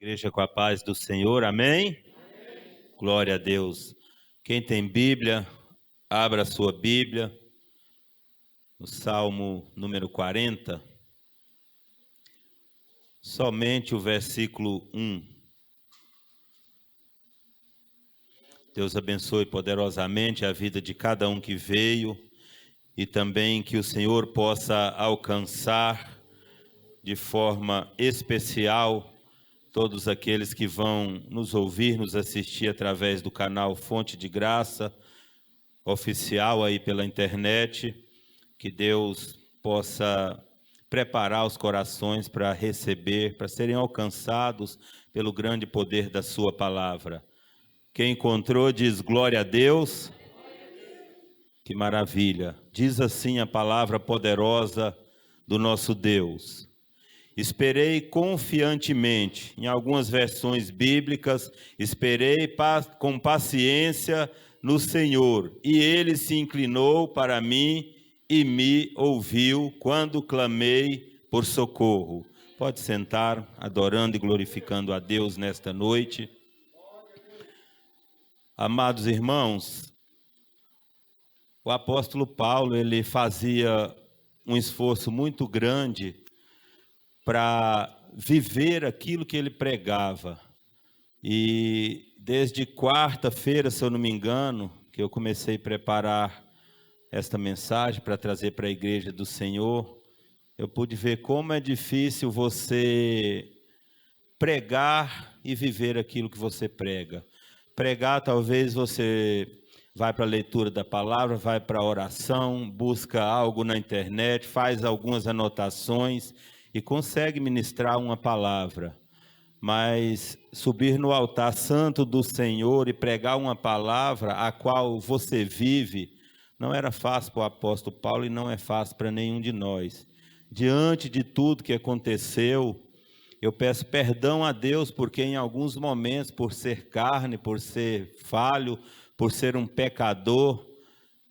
Igreja com a paz do Senhor, amém? Glória a Deus. Quem tem Bíblia, abra a sua Bíblia, no Salmo número 40, somente o versículo 1. Deus abençoe poderosamente a vida de cada um que veio e também que o Senhor possa alcançar de forma especial todos aqueles que vão nos ouvir, nos assistir através do canal Fonte de Graça, oficial aí pela internet, que Deus possa preparar os corações para receber, para serem alcançados pelo grande poder da sua palavra. Quem encontrou diz glória a Deus. Que maravilha. Diz assim a palavra poderosa do nosso Deus. Esperei confiantemente, em algumas versões bíblicas, esperei com paciência no Senhor, e Ele se inclinou para mim e me ouviu quando clamei por socorro. Pode sentar, adorando e glorificando a Deus nesta noite. Amados irmãos, o apóstolo Paulo, ele fazia um esforço muito grande para viver aquilo que ele pregava. E desde quarta-feira, se eu não me engano, que eu comecei a preparar esta mensagem para trazer para a igreja do Senhor, eu pude ver como é difícil você pregar e viver aquilo que você prega. Pregar, talvez você vai para a leitura da palavra, vai para a oração, busca algo na internet, faz algumas anotações e consegue ministrar uma palavra, mas subir no altar santo do Senhor e pregar uma palavra a qual você vive, não era fácil para o apóstolo Paulo e não é fácil para nenhum de nós. Diante de tudo que aconteceu, eu peço perdão a Deus, porque em alguns momentos, por ser carne, por ser falho, por ser um pecador,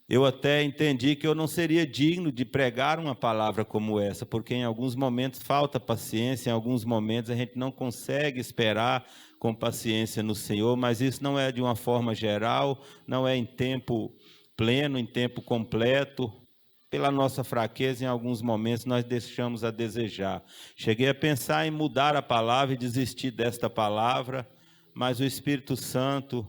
eu até entendi que eu não seria digno de pregar uma palavra como essa, porque em alguns momentos falta paciência, em alguns momentos a gente não consegue esperar com paciência no Senhor, mas isso não é de uma forma geral, não é em tempo pleno, em tempo completo. Pela nossa fraqueza, em alguns momentos nós deixamos a desejar. Cheguei a pensar em mudar a palavra e desistir desta palavra, mas o Espírito Santo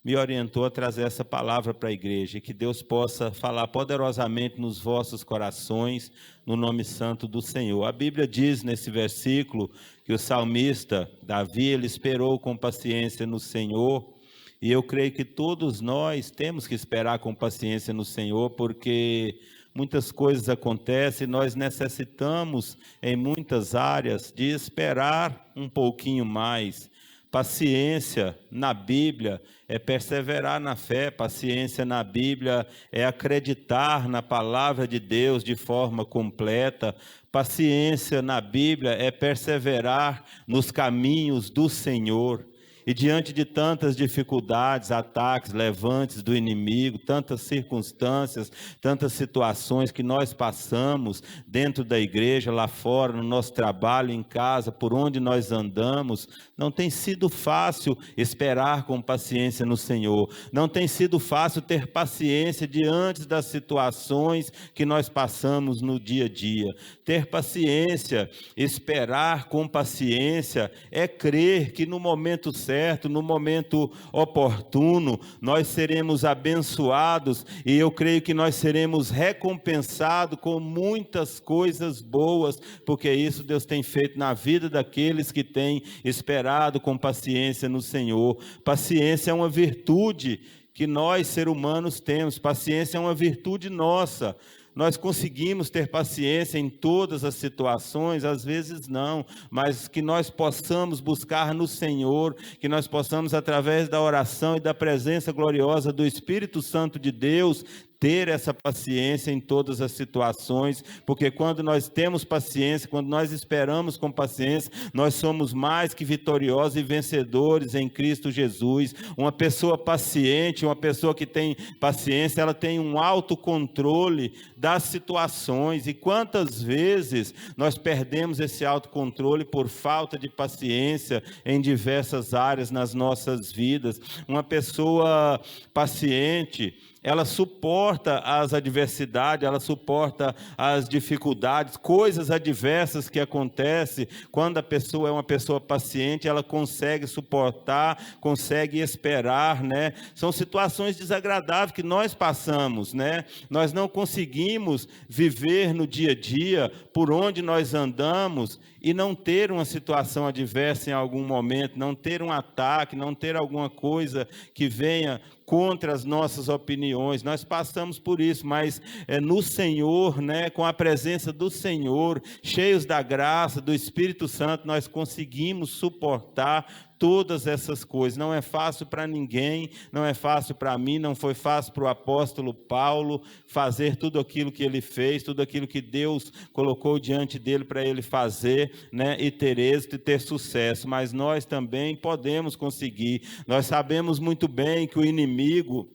me orientou a trazer essa palavra para a igreja, e que Deus possa falar poderosamente nos vossos corações, no nome santo do Senhor. A Bíblia diz nesse versículo que o salmista Davi, ele esperou com paciência no Senhor, e eu creio que todos nós temos que esperar com paciência no Senhor, porque muitas coisas acontecem, nós necessitamos em muitas áreas de esperar um pouquinho mais. Paciência na Bíblia é perseverar na fé, paciência na Bíblia é acreditar na palavra de Deus de forma completa, paciência na Bíblia é perseverar nos caminhos do Senhor. E diante de tantas dificuldades, ataques, levantes do inimigo, tantas circunstâncias, tantas situações que nós passamos dentro da igreja, lá fora, no nosso trabalho, em casa, por onde nós andamos, não tem sido fácil esperar com paciência no Senhor. Não tem sido fácil ter paciência diante das situações que nós passamos no dia a dia. Ter paciência, esperar com paciência, é crer que no momento certo, no momento oportuno, nós seremos abençoados, e eu creio que nós seremos recompensados com muitas coisas boas, porque isso Deus tem feito na vida daqueles que têm esperado com paciência no Senhor. Paciência é uma virtude que nós, seres humanos, temos. Paciência é uma virtude nossa. Nós conseguimos ter paciência em todas as situações, às vezes não, mas que nós possamos buscar no Senhor, que nós possamos, através da oração e da presença gloriosa do Espírito Santo de Deus, ter essa paciência em todas as situações, porque quando nós temos paciência, quando nós esperamos com paciência, nós somos mais que vitoriosos e vencedores em Cristo Jesus. Uma pessoa paciente, uma pessoa que tem paciência, ela tem um autocontrole das situações. E quantas vezes nós perdemos esse autocontrole por falta de paciência em diversas áreas nas nossas vidas. Uma pessoa paciente, ela suporta as adversidades, ela suporta as dificuldades, coisas adversas que acontecem. Quando a pessoa é uma pessoa paciente, ela consegue suportar, consegue esperar, né? São situações desagradáveis que nós passamos, né? Nós não conseguimos viver no dia a dia, por onde nós andamos, e não ter uma situação adversa em algum momento, não ter um ataque, não ter alguma coisa que venha contra as nossas opiniões. Nós passamos por isso, mas no Senhor, né, com a presença do Senhor, cheios da graça, do Espírito Santo, nós conseguimos suportar todas essas coisas. Não é fácil para ninguém, não é fácil para mim, não foi fácil para o apóstolo Paulo fazer tudo aquilo que ele fez, tudo aquilo que Deus colocou diante dele para ele fazer, né, e ter êxito e ter sucesso, mas nós também podemos conseguir. Nós sabemos muito bem que o inimigo,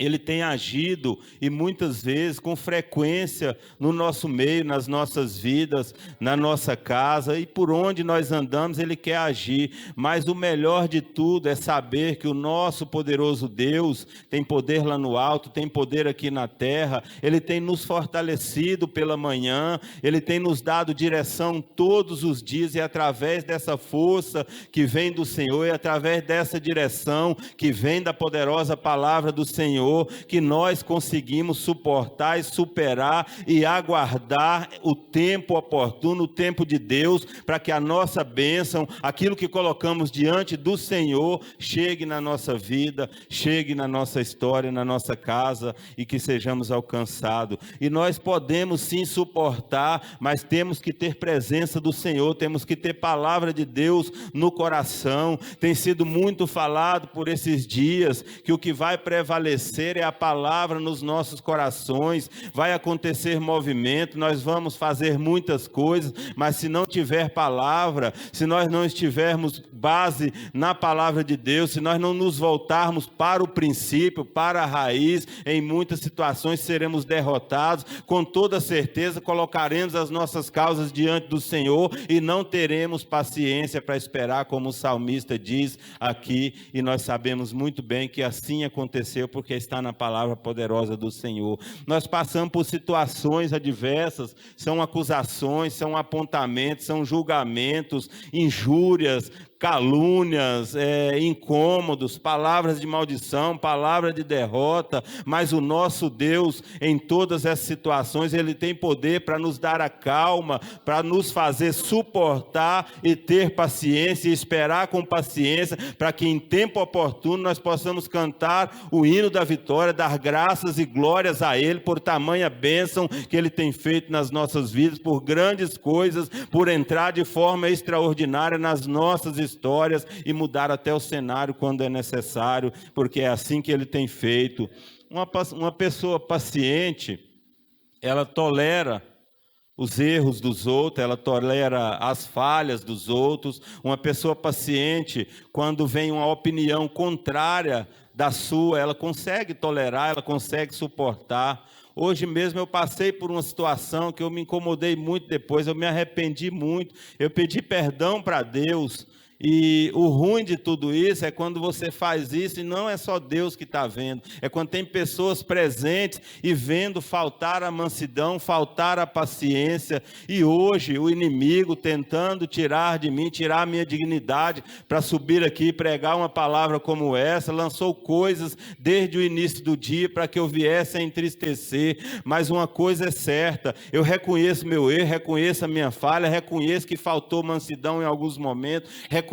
ele tem agido, e muitas vezes, com frequência, no nosso meio, nas nossas vidas, na nossa casa, e por onde nós andamos, ele quer agir. Mas o melhor de tudo é saber que o nosso poderoso Deus tem poder lá no alto, tem poder aqui na terra, ele tem nos fortalecido pela manhã, ele tem nos dado direção todos os dias, e através dessa força que vem do Senhor, e através dessa direção que vem da poderosa palavra do Senhor, que nós conseguimos suportar e superar e aguardar o tempo oportuno, o tempo de Deus, para que a nossa bênção, aquilo que colocamos diante do Senhor, chegue na nossa vida, chegue na nossa história, na nossa casa, e que sejamos alcançados. E nós podemos sim suportar, mas temos que ter presença do Senhor, temos que ter palavra de Deus no coração. Tem sido muito falado por esses dias que o que vai prevalecer é a palavra nos nossos corações. Vai acontecer movimento, nós vamos fazer muitas coisas, mas se não tiver palavra, se nós não estivermos base na palavra de Deus, se nós não nos voltarmos para o princípio, para a raiz, em muitas situações seremos derrotados. Com toda certeza colocaremos as nossas causas diante do Senhor e não teremos paciência para esperar, como o salmista diz aqui, e nós sabemos muito bem que assim aconteceu, porque está na palavra poderosa do Senhor. Nós passamos por situações adversas, são acusações, são apontamentos, são julgamentos, injúrias, calúnias, incômodos, palavras de maldição, palavra de derrota, mas o nosso Deus, em todas essas situações, Ele tem poder para nos dar a calma, para nos fazer suportar e ter paciência, e esperar com paciência, para que em tempo oportuno nós possamos cantar o hino da vitória, dar graças e glórias a Ele por tamanha bênção que Ele tem feito nas nossas vidas, por grandes coisas, por entrar de forma extraordinária nas nossas histórias e mudar até o cenário quando é necessário, porque é assim que Ele tem feito. Uma pessoa paciente, ela tolera os erros dos outros, ela tolera as falhas dos outros. Uma pessoa paciente, quando vem uma opinião contrária da sua, ela consegue tolerar, ela consegue suportar. Hoje mesmo eu passei por uma situação que eu me incomodei muito depois, eu me arrependi muito, eu pedi perdão para Deus. E o ruim de tudo isso é quando você faz isso e não é só Deus que está vendo, é quando tem pessoas presentes e vendo faltar a mansidão, faltar a paciência. E hoje o inimigo tentando tirar de mim, tirar a minha dignidade para subir aqui e pregar uma palavra como essa, lançou coisas desde o início do dia para que eu viesse a entristecer. Mas uma coisa é certa, eu reconheço meu erro, reconheço a minha falha, reconheço que faltou mansidão em alguns momentos, reconheço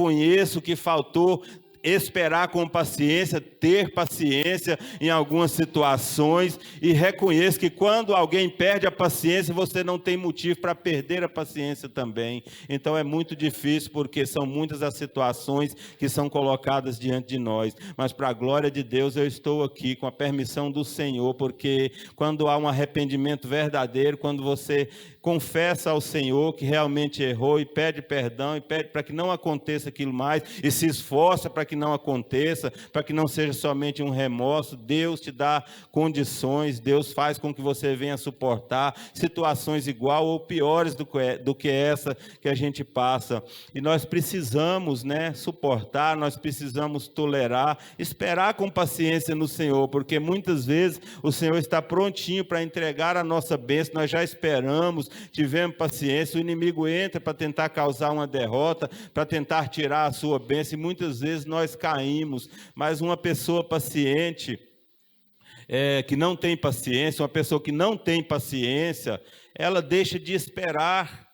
que faltou esperar com paciência, ter paciência em algumas situações, e reconheça que quando alguém perde a paciência, você não tem motivo para perder a paciência também. Então é muito difícil, porque são muitas as situações que são colocadas diante de nós, mas para a glória de Deus eu estou aqui com a permissão do Senhor, porque quando há um arrependimento verdadeiro, quando você confessa ao Senhor que realmente errou e pede perdão, e pede para que não aconteça aquilo mais, e se esforça para que não aconteça, para que não seja somente um remorso, Deus te dá condições, Deus faz com que você venha suportar situações igual ou piores do que essa que a gente passa. E nós precisamos, suportar, nós precisamos tolerar, esperar com paciência no Senhor, porque muitas vezes o Senhor está prontinho para entregar a nossa bênção, nós já esperamos, tivemos paciência, o inimigo entra para tentar causar uma derrota, para tentar tirar a sua bênção, e muitas vezes nós caímos, mas uma pessoa paciente, que não tem paciência, uma pessoa que não tem paciência, ela deixa de esperar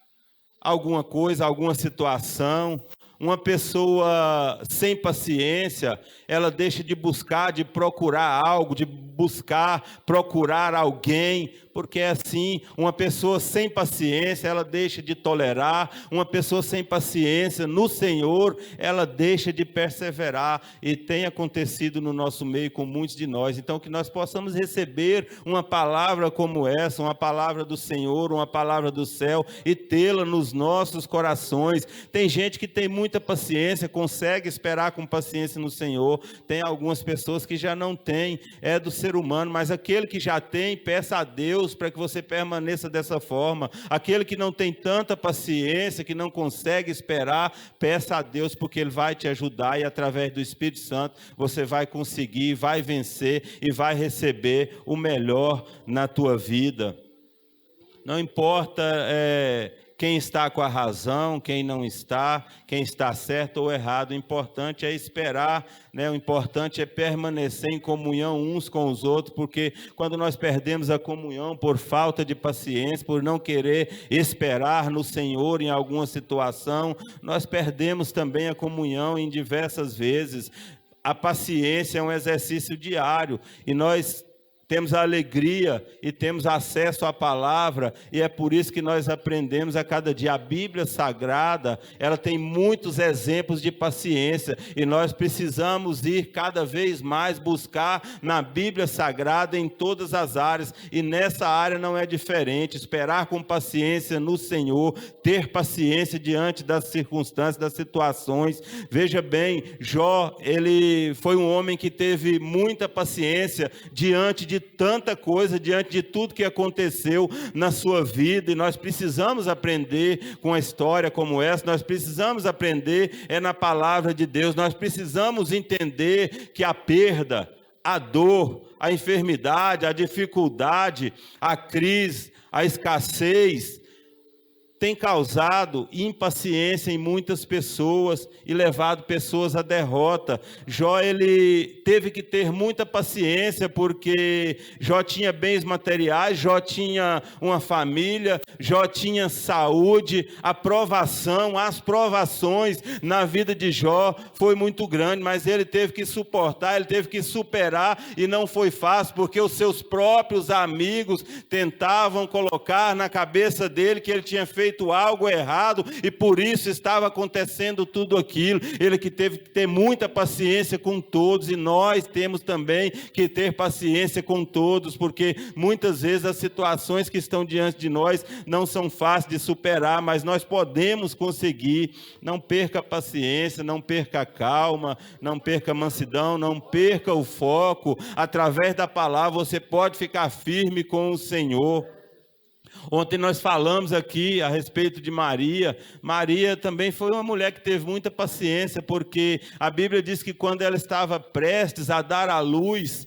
alguma coisa, alguma situação. Uma pessoa sem paciência, ela deixa de buscar, de procurar algo, de buscar, procurar alguém, porque é assim. Uma pessoa sem paciência, ela deixa de tolerar. Uma pessoa sem paciência no Senhor, ela deixa de perseverar, e tem acontecido no nosso meio com muitos de nós. Então, que nós possamos receber uma palavra como essa, uma palavra do Senhor, uma palavra do céu, e tê-la nos nossos corações. Tem gente que tem muita paciência, consegue esperar com paciência no Senhor. Tem algumas pessoas que já não têm, é do ser humano, mas aquele que já tem, peça a Deus para que você permaneça dessa forma. Aquele que não tem tanta paciência, que não consegue esperar, peça a Deus, porque Ele vai te ajudar, e através do Espírito Santo você vai conseguir, vai vencer e vai receber o melhor na tua vida. Não importa quem está com a razão, quem não está, quem está certo ou errado. O importante é esperar, o importante é permanecer em comunhão uns com os outros, porque quando nós perdemos a comunhão por falta de paciência, por não querer esperar no Senhor em alguma situação, nós perdemos também a comunhão em diversas vezes. A paciência é um exercício diário, e nós temos a alegria e temos acesso à palavra, e é por isso que nós aprendemos a cada dia. A Bíblia Sagrada, ela tem muitos exemplos de paciência, e nós precisamos ir cada vez mais buscar na Bíblia Sagrada em todas as áreas, e nessa área não é diferente. Esperar com paciência no Senhor, ter paciência diante das circunstâncias, das situações. Veja bem, Jó, ele foi um homem que teve muita paciência diante de tanta coisa, diante de tudo que aconteceu na sua vida, e nós precisamos aprender com a história como essa. Nós precisamos aprender na palavra de Deus. Nós precisamos entender que a perda, a dor, a enfermidade, a dificuldade, a crise, a escassez tem causado impaciência em muitas pessoas e levado pessoas à derrota. Jó, ele teve que ter muita paciência, porque Jó tinha bens materiais, Jó tinha uma família, Jó tinha saúde. A provação, as provações na vida de Jó foi muito grande, mas ele teve que suportar, ele teve que superar, e não foi fácil, porque os seus próprios amigos tentavam colocar na cabeça dele que ele tinha feito algo errado, e por isso estava acontecendo tudo aquilo. Ele que teve que ter muita paciência com todos, e nós temos também que ter paciência com todos, porque muitas vezes as situações que estão diante de nós não são fáceis de superar, mas nós podemos conseguir. Não perca a paciência, não perca a calma, não perca a mansidão, não perca o foco. Através da palavra você pode ficar firme com o Senhor. Ontem nós falamos aqui a respeito de Maria. Maria também foi uma mulher que teve muita paciência, porque a Bíblia diz que quando ela estava prestes a dar à luz,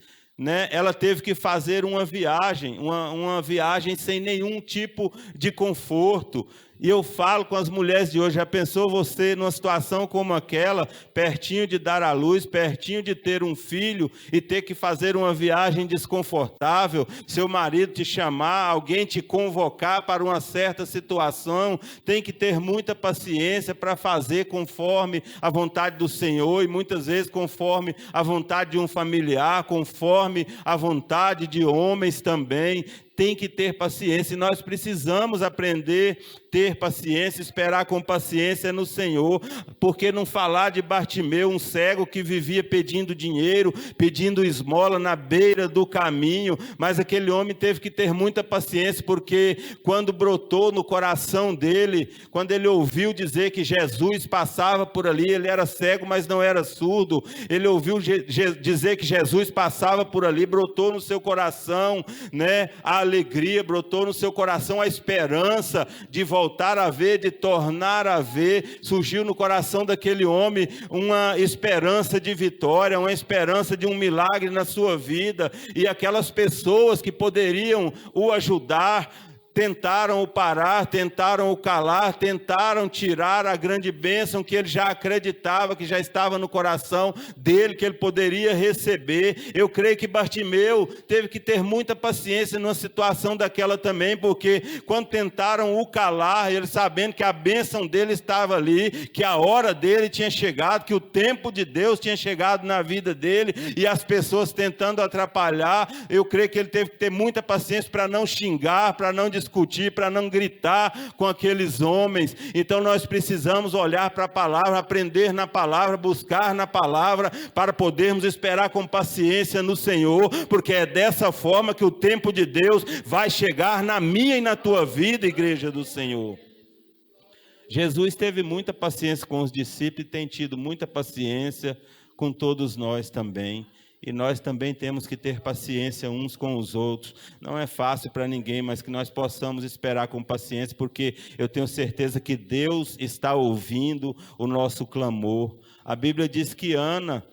ela teve que fazer uma viagem sem nenhum tipo de conforto. E eu falo com as mulheres de hoje, já pensou você numa situação como aquela, pertinho de dar à luz, pertinho de ter um filho e ter que fazer uma viagem desconfortável, seu marido te chamar, alguém te convocar para uma certa situação, tem que ter muita paciência para fazer conforme a vontade do Senhor e muitas vezes conforme a vontade de um familiar, conforme a vontade de homens também. Tem que ter paciência e nós precisamos aprender a ter paciência, esperar com paciência no Senhor, porque não falar de Bartimeu, um cego que vivia pedindo dinheiro, pedindo esmola na beira do caminho, mas aquele homem teve que ter muita paciência, porque quando brotou no coração dele, quando ele ouviu dizer que Jesus passava por ali, ele era cego, mas não era surdo, ele ouviu dizer que Jesus passava por ali, brotou no seu coração, né, a alegria, brotou no seu coração a esperança de voltar a ver, de tornar a ver, surgiu no coração daquele homem uma esperança de vitória, uma esperança de um milagre na sua vida, e aquelas pessoas que poderiam o ajudar, tentaram o parar, tentaram o calar, tentaram tirar a grande bênção que ele já acreditava, que já estava no coração dele, que ele poderia receber. Eu creio que Bartimeu teve que ter muita paciência numa situação daquela também, porque quando tentaram o calar, ele sabendo que a bênção dele estava ali, que a hora dele tinha chegado, que o tempo de Deus tinha chegado na vida dele, e as pessoas tentando atrapalhar, eu creio que ele teve que ter muita paciência para não xingar, para não discutir, para não gritar com aqueles homens. Então nós precisamos olhar para a palavra, aprender na palavra, buscar na palavra, para podermos esperar com paciência no Senhor, porque é dessa forma que o tempo de Deus vai chegar na minha e na tua vida, igreja do Senhor. Jesus teve muita paciência com os discípulos e tem tido muita paciência com todos nós também. E nós também temos que ter paciência uns com os outros. Não é fácil para ninguém, mas que nós possamos esperar com paciência, porque eu tenho certeza que Deus está ouvindo o nosso clamor. A Bíblia diz que Ana,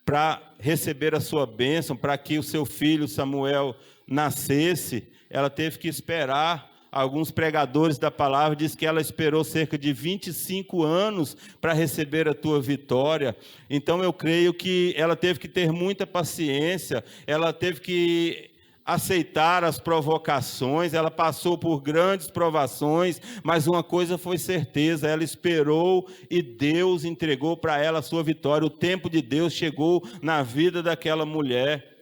para receber a sua bênção, para que o seu filho Samuel nascesse, ela teve que esperar. Alguns pregadores da palavra dizem que ela esperou cerca de 25 anos para receber a tua vitória. Então eu creio que ela teve que ter muita paciência, ela teve que aceitar as provocações, ela passou por grandes provações, mas uma coisa foi certeza, ela esperou e Deus entregou para ela a sua vitória. O tempo de Deus chegou na vida daquela mulher.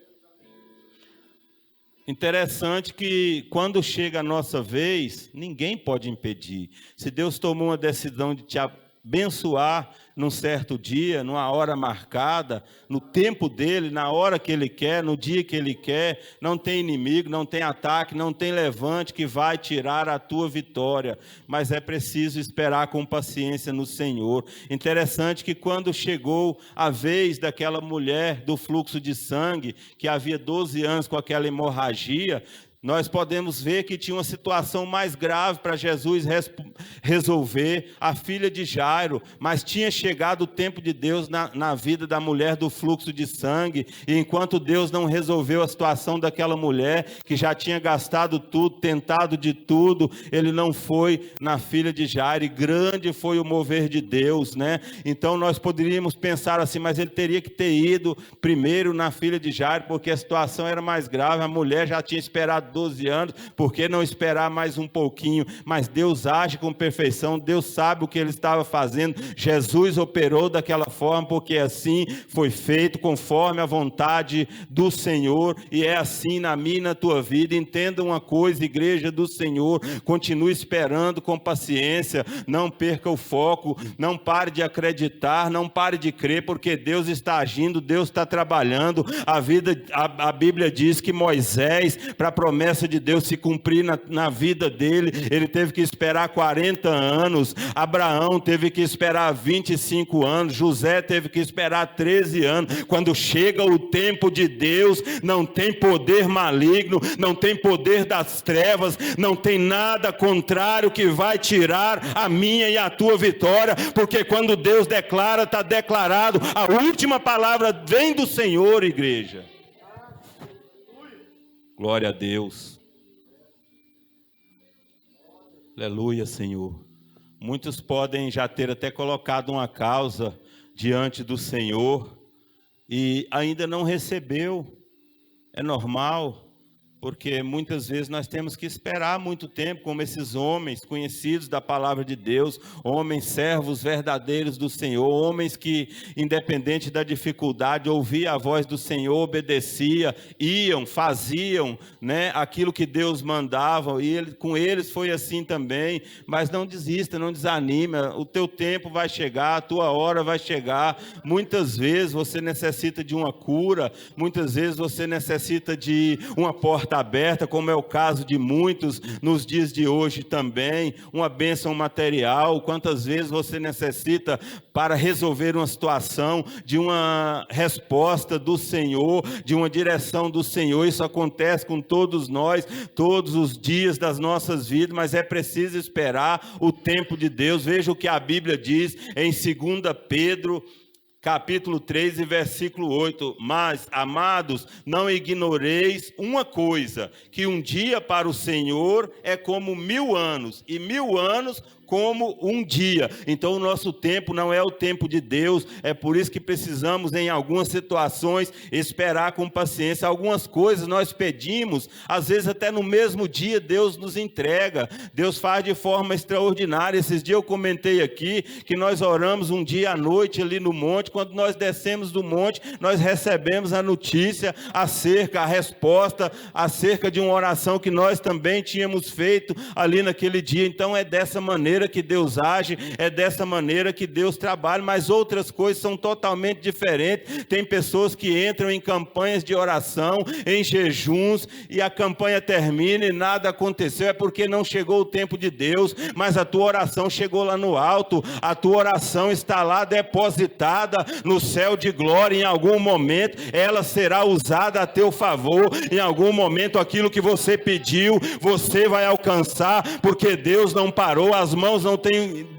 Interessante que quando chega a nossa vez, ninguém pode impedir. Se Deus tomou uma decisão de te abençoar num certo dia, numa hora marcada, no tempo dele, na hora que ele quer, no dia que ele quer, não tem inimigo, não tem ataque, não tem levante que vai tirar a tua vitória, mas é preciso esperar com paciência no Senhor. Interessante que quando chegou a vez daquela mulher do fluxo de sangue, que havia 12 anos com aquela hemorragia, nós podemos ver que tinha uma situação mais grave para Jesus resolver, a filha de Jairo, mas tinha chegado o tempo de Deus na vida da mulher do fluxo de sangue, e enquanto Deus não resolveu a situação daquela mulher, que já tinha gastado tudo, tentado de tudo, ele não foi na filha de Jairo, e grande foi o mover de Deus, né? Então nós poderíamos pensar assim, mas ele teria que ter ido primeiro na filha de Jairo, porque a situação era mais grave, a mulher já tinha esperado 12 anos, por que não esperar mais um pouquinho? Mas Deus age com perfeição, Deus sabe o que ele estava fazendo, Jesus operou daquela forma, porque assim foi feito, conforme a vontade do Senhor, e é assim na minha e na tua vida. Entenda uma coisa, igreja do Senhor, continue esperando com paciência, não perca o foco, não pare de acreditar, não pare de crer, porque Deus está agindo, Deus está trabalhando. A Bíblia diz que Moisés, para a promessa de Deus se cumprir na vida dele, ele teve que esperar 40 anos, Abraão teve que esperar 25 anos, José teve que esperar 13 anos, quando chega o tempo de Deus, não tem poder maligno, não tem poder das trevas, não tem nada contrário que vai tirar a minha e a tua vitória, porque quando Deus declara, está declarado, a última palavra vem do Senhor, igreja. Glória a Deus. Aleluia, Senhor. Muitos podem já ter até colocado uma causa diante do Senhor e ainda não recebeu. É normal, porque muitas vezes nós temos que esperar muito tempo, como esses homens conhecidos da palavra de Deus, homens servos verdadeiros do Senhor, homens que, independente da dificuldade, ouvia a voz do Senhor, obedecia, iam, faziam, né, aquilo que Deus mandava, e com eles foi assim também. Mas não desista, não desanima, o teu tempo vai chegar, a tua hora vai chegar. Muitas vezes você necessita de uma cura, muitas vezes você necessita de uma porta aberta, como é o caso de muitos nos dias de hoje também, uma bênção material. Quantas vezes você necessita para resolver uma situação, de uma resposta do Senhor, de uma direção do Senhor. Isso acontece com todos nós, todos os dias das nossas vidas, mas é preciso esperar o tempo de Deus. Veja o que a Bíblia diz em 2 Pedro, capítulo 3 e versículo 8, mas, amados, não ignoreis uma coisa, que um dia para o Senhor é como 1000 anos, e 1000 anos como um dia. Então o nosso tempo não é o tempo de Deus, é por isso que precisamos em algumas situações esperar com paciência. Algumas coisas nós pedimos, às vezes até no mesmo dia Deus nos entrega, Deus faz de forma extraordinária. Esses dias eu comentei aqui que nós oramos um dia à noite ali no monte. Quando nós descemos do monte, nós recebemos a notícia a resposta acerca de uma oração que nós também tínhamos feito ali naquele dia. Então é dessa maneira que Deus age, é dessa maneira que Deus trabalha. Mas outras coisas são totalmente diferentes. Tem pessoas que entram em campanhas de oração, em jejuns, e a campanha termina e nada aconteceu. É porque não chegou o tempo de Deus, mas a tua oração chegou lá no alto, a tua oração está lá depositada no céu de glória. Em algum momento ela será usada a teu favor, em algum momento aquilo que você pediu, você vai alcançar, porque Deus não parou, as mãos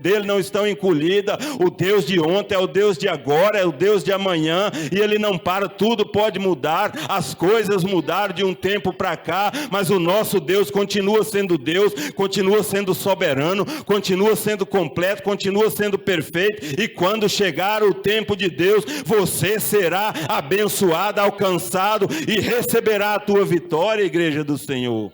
dele não estão encolhidas. O Deus de ontem é o Deus de agora, é o Deus de amanhã, e Ele não para. Tudo pode mudar, as coisas mudaram de um tempo para cá, mas o nosso Deus continua sendo Deus, continua sendo soberano, continua sendo completo, continua sendo perfeito. E quando chegar o tempo de Deus, você será abençoado, alcançado e receberá a tua vitória, igreja do Senhor.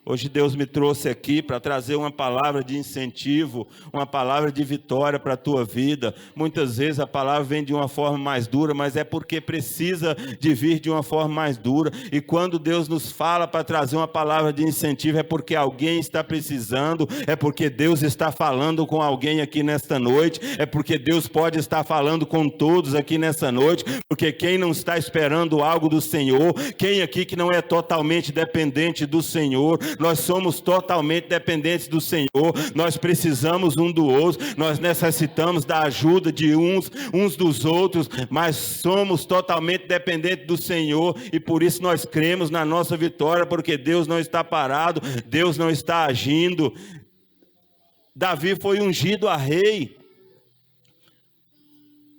Hoje Deus me trouxe aqui para trazer uma palavra de incentivo, uma palavra de vitória para a tua vida. Muitas vezes a palavra vem de uma forma mais dura, mas é porque precisa de vir de uma forma mais dura. E quando Deus nos fala para trazer uma palavra de incentivo, é porque alguém está precisando, é porque Deus está falando com alguém aqui nesta noite, é porque Deus pode estar falando com todos aqui nessa noite, porque quem não está esperando algo do Senhor, quem aqui que não é totalmente dependente do Senhor, nós somos totalmente dependentes do Senhor, nós precisamos um do outro, nós necessitamos da ajuda de uns dos outros, mas somos totalmente dependentes do Senhor, e por isso nós cremos na nossa vitória, porque Deus não está parado, Deus não está agindo. Davi foi ungido a rei,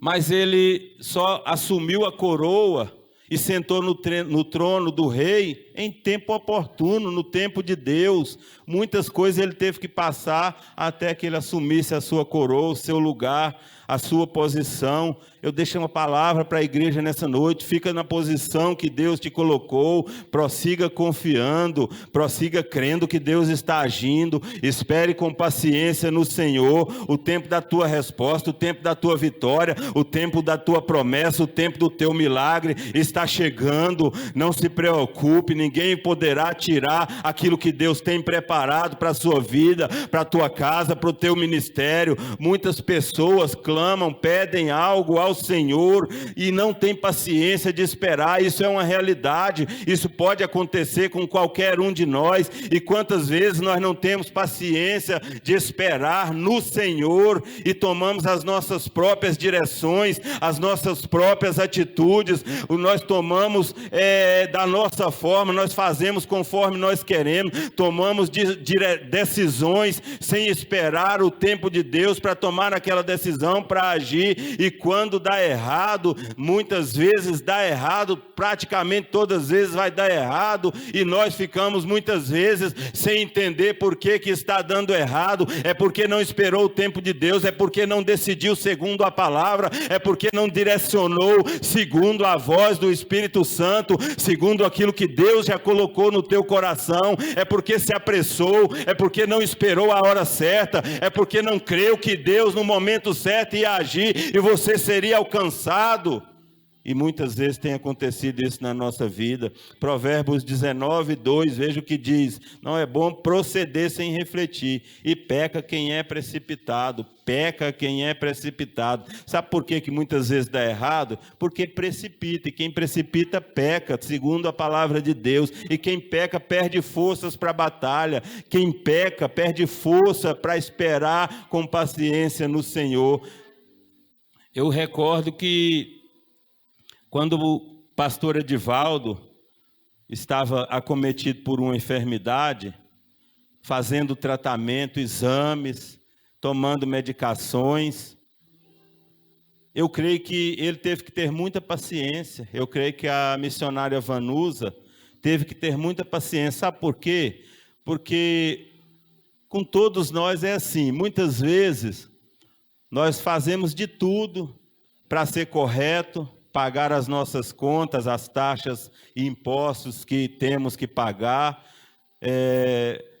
mas ele só assumiu a coroa e sentou no trono do rei em tempo oportuno, no tempo de Deus. Muitas coisas ele teve que passar até que ele assumisse a sua coroa, o seu lugar, a sua posição. Eu deixo uma palavra para a igreja nessa noite: fica na posição que Deus te colocou, prossiga confiando, prossiga crendo que Deus está agindo, espere com paciência no Senhor. O tempo da tua resposta, o tempo da tua vitória, o tempo da tua promessa, o tempo do teu milagre está chegando. Não se preocupe, ninguém poderá tirar aquilo que Deus tem preparado para a sua vida, para a tua casa, para o teu ministério. Muitas pessoas clamam, pedem algo ao Senhor e não tem paciência de esperar. Isso é uma realidade, isso pode acontecer com qualquer um de nós. E quantas vezes nós não temos paciência de esperar no Senhor e tomamos as nossas próprias direções, as nossas próprias atitudes. Nós tomamos da nossa forma, nós fazemos conforme nós queremos, tomamos decisões sem esperar o tempo de Deus para tomar aquela decisão, para agir, e quando dá errado, muitas vezes dá errado, praticamente todas as vezes vai dar errado, e nós ficamos muitas vezes sem entender por que está dando errado. É porque não esperou o tempo de Deus, é porque não decidiu segundo a palavra, é porque não direcionou segundo a voz do Espírito Santo, segundo aquilo que Deus já colocou no teu coração, é porque se apressou, é porque não esperou a hora certa, é porque não creu que Deus no momento certo ia agir e você seria alcançado. E muitas vezes tem acontecido isso na nossa vida. Provérbios 19:2, veja o que diz: não é bom proceder sem refletir, e peca quem é precipitado. Peca quem é precipitado. Sabe por que muitas vezes dá errado? Porque precipita, e quem precipita peca, segundo a palavra de Deus. E quem peca perde forças para a batalha. Quem peca perde força para esperar com paciência no Senhor. Eu recordo que quando o pastor Edivaldo estava acometido por uma enfermidade, fazendo tratamento, exames, tomando medicações, eu creio que ele teve que ter muita paciência. Eu creio que a missionária Vanusa teve que ter muita paciência. Sabe por quê? Porque com todos nós é assim, muitas vezes nós fazemos de tudo para ser correto, pagar as nossas contas, as taxas e impostos que temos que pagar,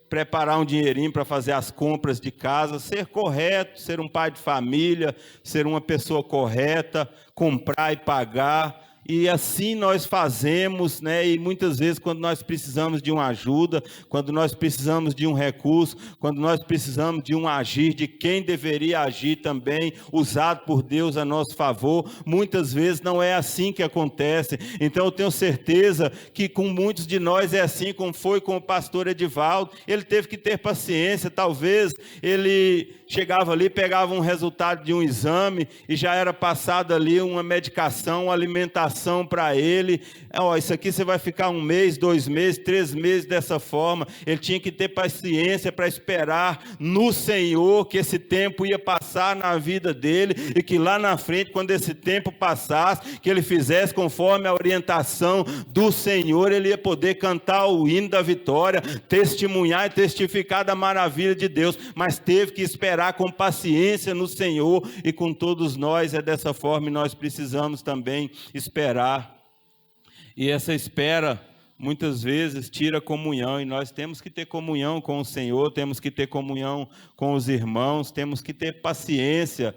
preparar um dinheirinho para fazer as compras de casa, ser correto, ser um pai de família, ser uma pessoa correta, comprar e pagar. E assim nós fazemos, né? E muitas vezes quando nós precisamos de uma ajuda, quando nós precisamos de um recurso, quando nós precisamos de um agir, de quem deveria agir também, usado por Deus a nosso favor, muitas vezes não é assim que acontece. Então eu tenho certeza que com muitos de nós é assim, como foi com o pastor Edivaldo. Ele teve que ter paciência. Talvez ele chegava ali, pegava um resultado de um exame e já era passado ali uma medicação, uma alimentação para ele. Isso aqui você vai ficar 1 mês, 2 meses, 3 meses dessa forma. Ele tinha que ter paciência para esperar no Senhor que esse tempo ia passar na vida dele, e que lá na frente, quando esse tempo passasse, que ele fizesse conforme a orientação do Senhor, ele ia poder cantar o hino da vitória, testemunhar e testificar da maravilha de Deus. Mas teve que esperar com paciência no Senhor, e com todos nós é dessa forma, e nós precisamos também esperar. E essa espera muitas vezes tira comunhão, e nós temos que ter comunhão com o Senhor, temos que ter comunhão com os irmãos, temos que ter paciência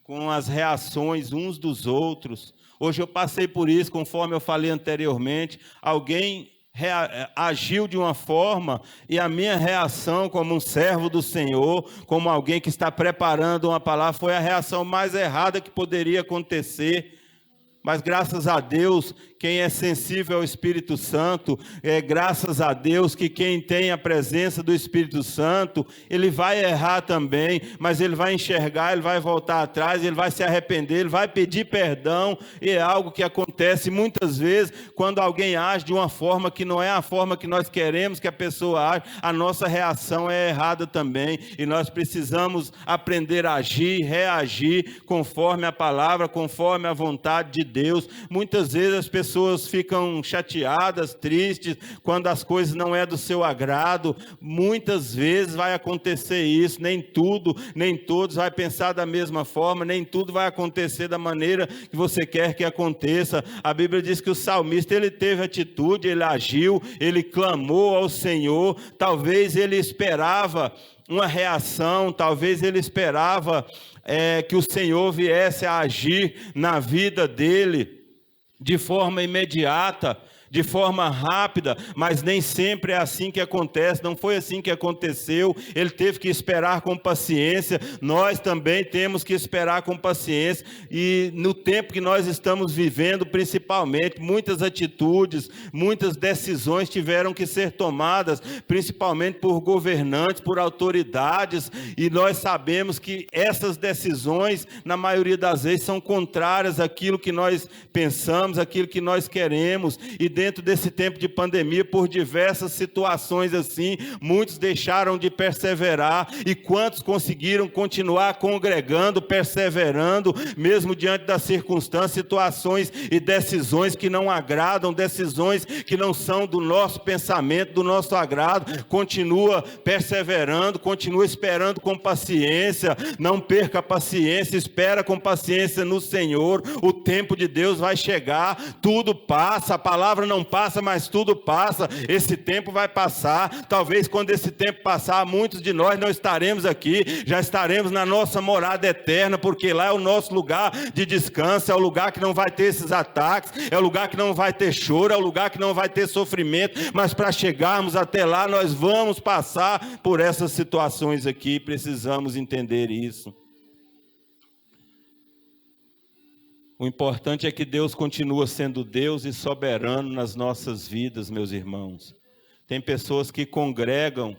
com as reações uns dos outros. Hoje eu passei por isso, conforme eu falei anteriormente. Alguém agiu de uma forma, e a minha reação como um servo do Senhor, como alguém que está preparando uma palavra, foi a reação mais errada que poderia acontecer. Mas graças a Deus, quem é sensível ao Espírito Santo, graças a Deus que quem tem a presença do Espírito Santo, ele vai errar também, mas ele vai enxergar, ele vai voltar atrás, ele vai se arrepender, ele vai pedir perdão. E é algo que acontece muitas vezes quando alguém age de uma forma que não é a forma que nós queremos que a pessoa age, a nossa reação é errada também, e nós precisamos aprender a agir, reagir conforme a palavra, conforme a vontade de Deus. Muitas vezes as pessoas ficam chateadas, tristes, quando as coisas não é do seu agrado. Muitas vezes vai acontecer isso. Nem tudo, nem todos vai pensar da mesma forma, nem tudo vai acontecer da maneira que você quer que aconteça. A Bíblia diz que o salmista, ele teve atitude, ele agiu, ele clamou ao Senhor. Talvez ele esperava uma reação, talvez ele esperava que o Senhor viesse a agir na vida dele de forma imediata. de forma rápida, mas nem sempre é assim que acontece, não foi assim que aconteceu. Ele teve que esperar com paciência, nós também temos que esperar com paciência, e no tempo que nós estamos vivendo, principalmente, muitas atitudes, muitas decisões tiveram que ser tomadas, principalmente por governantes, por autoridades, e nós sabemos que essas decisões, na maioria das vezes, são contrárias àquilo que nós pensamos, àquilo que nós queremos, e dentro desse tempo de pandemia, por diversas situações assim, muitos deixaram de perseverar, e quantos conseguiram continuar congregando, perseverando, mesmo diante das circunstâncias, situações e decisões que não agradam, decisões que não são do nosso pensamento, do nosso agrado, continua perseverando, continua esperando com paciência, não perca a paciência, espera com paciência no Senhor, o tempo de Deus vai chegar, tudo passa, a palavra não passa, mas tudo passa, esse tempo vai passar, talvez quando esse tempo passar, muitos de nós não estaremos aqui, já estaremos na nossa morada eterna, porque lá é o nosso lugar de descanso, é o lugar que não vai ter esses ataques, é o lugar que não vai ter choro, é o lugar que não vai ter sofrimento, mas para chegarmos até lá, nós vamos passar por essas situações aqui, precisamos entender isso. O importante é que Deus continua sendo Deus e soberano nas nossas vidas, meus irmãos. Tem pessoas que congregam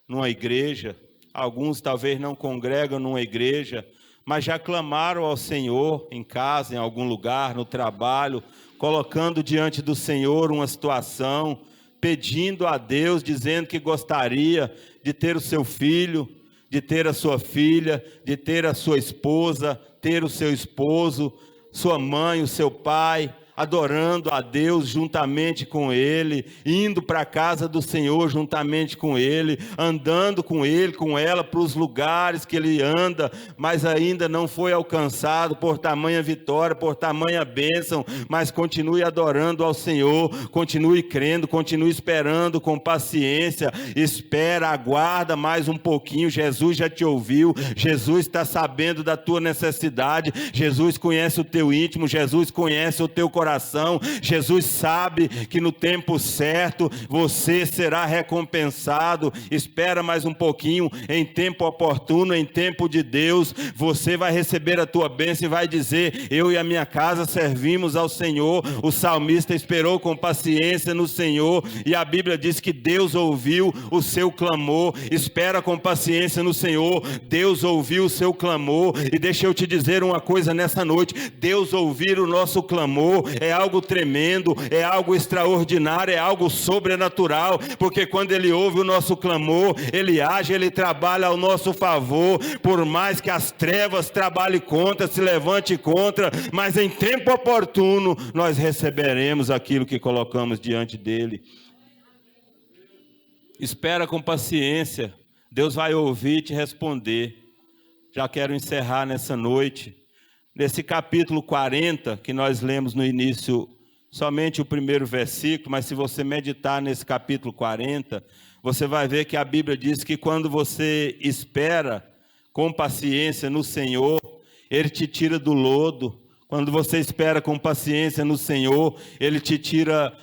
numa igreja, alguns talvez não congregam numa igreja, mas já clamaram ao Senhor em casa, em algum lugar, no trabalho, colocando diante do Senhor uma situação, pedindo a Deus, dizendo que gostaria de ter o seu filho, de ter a sua filha, de ter a sua esposa, ter o seu esposo, sua mãe, o seu pai, adorando a Deus juntamente com ele, indo para a casa do Senhor juntamente com ele, andando com ele, com ela, para os lugares que ele anda, mas ainda não foi alcançado por tamanha vitória, por tamanha bênção, mas continue adorando ao Senhor, continue crendo, continue esperando com paciência, espera, aguarda mais um pouquinho, Jesus já te ouviu, Jesus está sabendo da tua necessidade, Jesus conhece o teu íntimo, Jesus conhece o teu coração, Jesus sabe que no tempo certo você será recompensado, espera mais um pouquinho, em tempo oportuno, em tempo de Deus, você vai receber a tua bênção e vai dizer, eu e a minha casa servimos ao Senhor. O salmista esperou com paciência no Senhor, e a Bíblia diz que Deus ouviu o seu clamor, espera com paciência no Senhor, Deus ouviu o seu clamor, e deixa eu te dizer uma coisa nessa noite, Deus ouvir o nosso clamor, é algo tremendo, é algo extraordinário, é algo sobrenatural, porque quando Ele ouve o nosso clamor, Ele age, Ele trabalha ao nosso favor, por mais que as trevas trabalhem contra, se levante contra, mas em tempo oportuno, nós receberemos aquilo que colocamos diante dEle. Espera com paciência, Deus vai ouvir e te responder. Já quero encerrar nessa noite, nesse capítulo 40, que nós lemos no início, somente o primeiro versículo, mas se você meditar nesse capítulo 40, você vai ver que a Bíblia diz que quando você espera com paciência no Senhor, Ele te tira do lodo. Quando você espera com paciência no Senhor, Ele te tira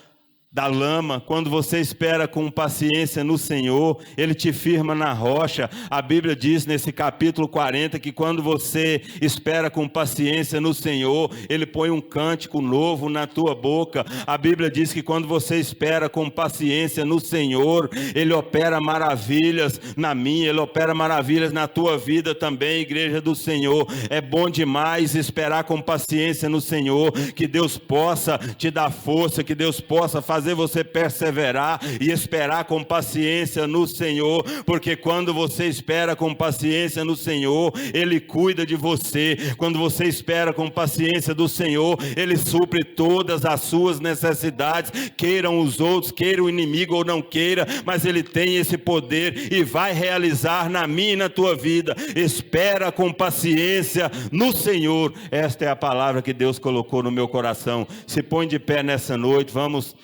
da lama. Quando você espera com paciência no Senhor, Ele te firma na rocha. A Bíblia diz nesse capítulo 40 que quando você espera com paciência no Senhor, Ele põe um cântico novo na tua boca. A Bíblia diz que quando você espera com paciência no Senhor, Ele opera maravilhas na minha, Ele opera maravilhas na tua vida também, igreja do Senhor. É bom demais esperar com paciência no Senhor, que Deus possa te dar força, que Deus possa fazer você perseverar e esperar com paciência no Senhor, porque quando você espera com paciência no Senhor, Ele cuida de você. Quando você espera com paciência do Senhor, Ele supre todas as suas necessidades, queiram os outros, queira o inimigo ou não queira, mas Ele tem esse poder e vai realizar na minha e na tua vida. Espera com paciência no Senhor. Esta é a palavra que Deus colocou no meu coração. Se põe de pé nessa noite, vamos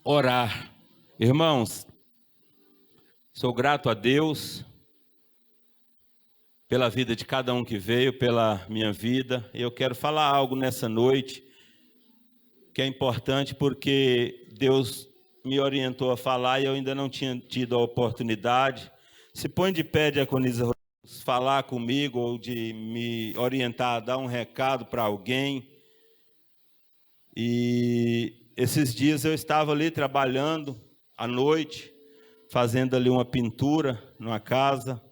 orar. Irmãos, sou grato a Deus pela vida de cada um que veio, pela minha vida. Eu quero falar algo nessa noite que é importante porque Deus me orientou a falar e eu ainda não tinha tido a oportunidade. Se põe de pé, diaconisa, falar comigo ou de me orientar a dar um recado para alguém. E esses dias eu estava ali trabalhando à noite, fazendo ali uma pintura numa casa.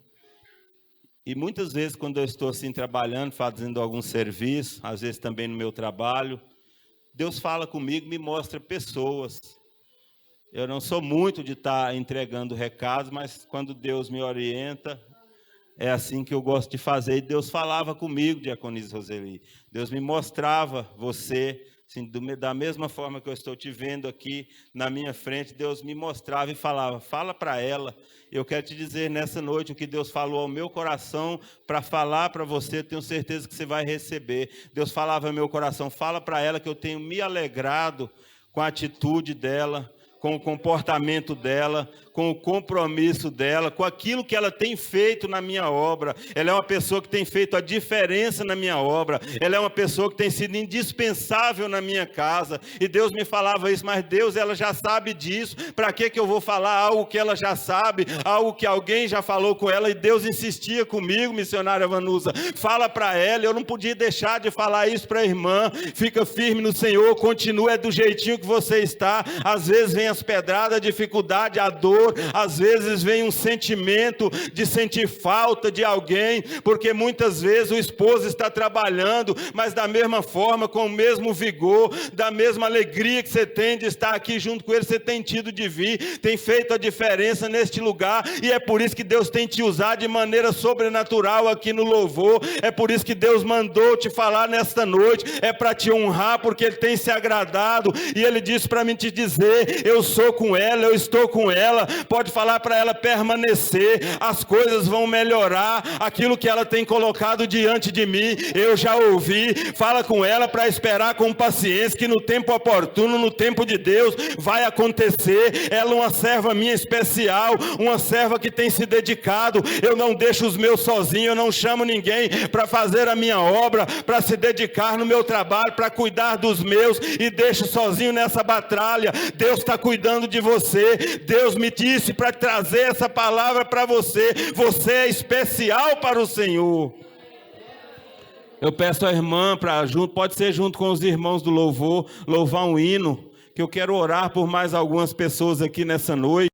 E muitas vezes quando eu estou assim trabalhando, fazendo algum serviço, às vezes também no meu trabalho, Deus fala comigo, me mostra pessoas. Eu não sou muito de estar entregando recados, mas quando Deus me orienta, é assim que eu gosto de fazer. E Deus falava comigo, diaconisa Roseli. Deus me mostrava você, assim, da mesma forma que eu estou te vendo aqui na minha frente, Deus me mostrava e falava, fala para ela. Eu quero te dizer nessa noite o que Deus falou ao meu coração para falar para você, tenho certeza que você vai receber. Deus falava ao meu coração, fala para ela que eu tenho me alegrado com a atitude dela, com o comportamento dela, com o compromisso dela, com aquilo que ela tem feito na minha obra. Ela é uma pessoa que tem feito a diferença na minha obra. Ela é uma pessoa que tem sido indispensável na minha casa. E Deus me falava isso, mas Deus, ela já sabe disso. Para que eu vou falar algo que ela já sabe, algo que alguém já falou com ela? E Deus insistia comigo, missionária Vanusa, fala para ela. Eu não podia deixar de falar isso para a irmã. Fica firme no Senhor, continua do jeitinho que você está. Às vezes vem as pedradas, a dificuldade, a dor, às vezes vem um sentimento de sentir falta de alguém, porque muitas vezes o esposo está trabalhando, mas da mesma forma, com o mesmo vigor, da mesma alegria que você tem de estar aqui junto com ele, você tem tido de vir, tem feito a diferença neste lugar, e é por isso que Deus tem te usado de maneira sobrenatural aqui no louvor, é por isso que Deus mandou te falar nesta noite, é para te honrar, porque Ele tem se agradado, e Ele disse para mim te dizer, eu sou com ela, eu estou com ela. Pode falar para ela permanecer, as coisas vão melhorar, aquilo que ela tem colocado diante de mim, eu já ouvi. Fala com ela para esperar com paciência, que no tempo oportuno, no tempo de Deus, vai acontecer. Ela é uma serva minha especial, uma serva que tem se dedicado. Eu não deixo os meus sozinhos, eu não chamo ninguém para fazer a minha obra, para se dedicar no meu trabalho, para cuidar dos meus, e deixo sozinho nessa batalha. Deus está cuidando de você. Deus me disse para trazer essa palavra para você. Você é especial para o Senhor. Eu peço à irmã para junto, pode ser junto com os irmãos do louvor, louvar um hino, que eu quero orar por mais algumas pessoas aqui nessa noite.